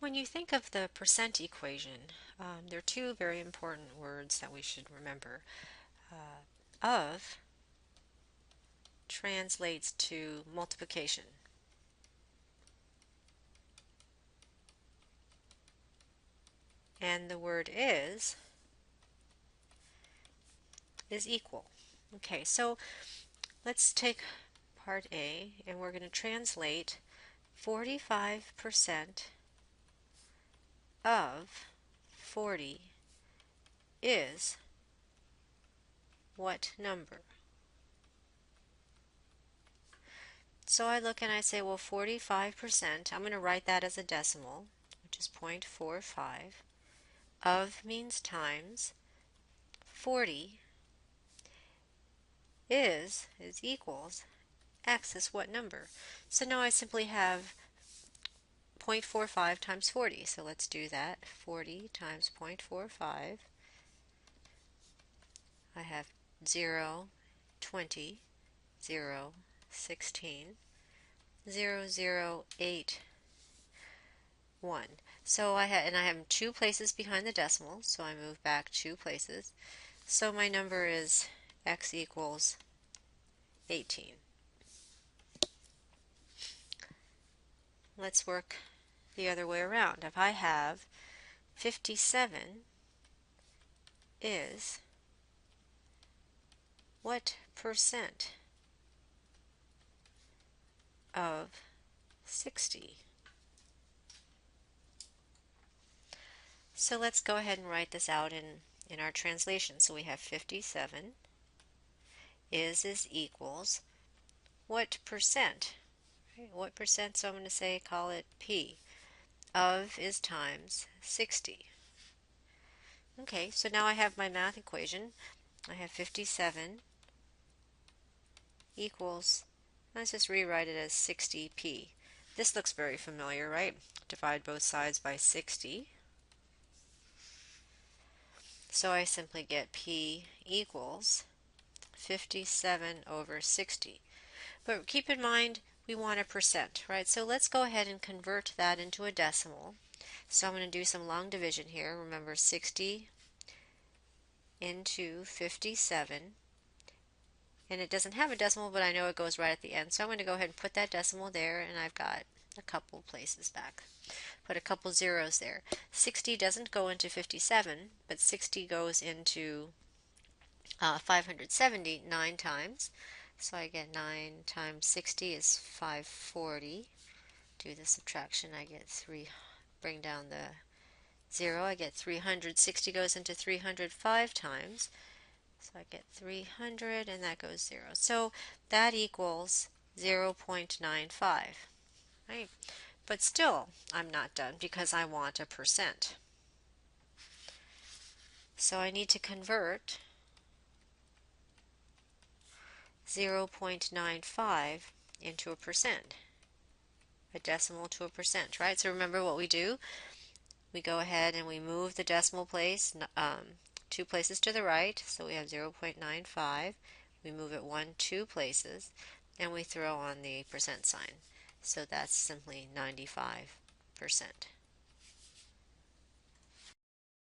When you think of the percent equation, there are two very important words that we should remember. Of translates to multiplication. And the word is equal. Okay, so let's take part A and we're going to translate 45% of 40 is what number? So I look and I say, well, 45%, I'm going to write that as a decimal, which is 0.45. Of means times. 40 is equals x is what number? So now I simply have 0.45 times 40. So let's do that. 40 times 0.45. I have 0, 20, 0, 16, 0, 0, 8, 1. So I have 2 places behind the decimal, so I move back 2 places. So my number is x equals 18. Let's work the other way around. If I have 57 is what percent of 60? So let's go ahead and write this out in our translation. So we have 57 is equals what percent? Right, what percent? So I'm going to say, call it P. Of is times 60. Okay, so now I have my math equation. I have 57 equals, let's just rewrite it as 60p. This looks very familiar, right? Divide both sides by 60. So I simply get p equals 57 over 60. But keep in mind, we want a percent, right? So let's go ahead and convert that into a decimal. So I'm going to do some long division here. Remember, 60 into 57. And it doesn't have a decimal, but I know it goes right at the end. So I'm going to go ahead and put that decimal there, and I've got a couple places back. Put a couple zeros there. 60 doesn't go into 57, but 60 goes into 570 9 times. So I get 9 times 60 is 540. Do the subtraction, I get 3. Bring down the 0, I get 300. 60 goes into 305 times. So I get 300, and that goes 0. So that equals 0.95. Right? But still, I'm not done because I want a percent. So I need to convert 0.95 into a percent. A decimal to a percent, right? So remember what we do. We go ahead and we move the decimal place 2 places to the right, so we have 0.95. We move it 2 places, and we throw on the percent sign. So that's simply 95%.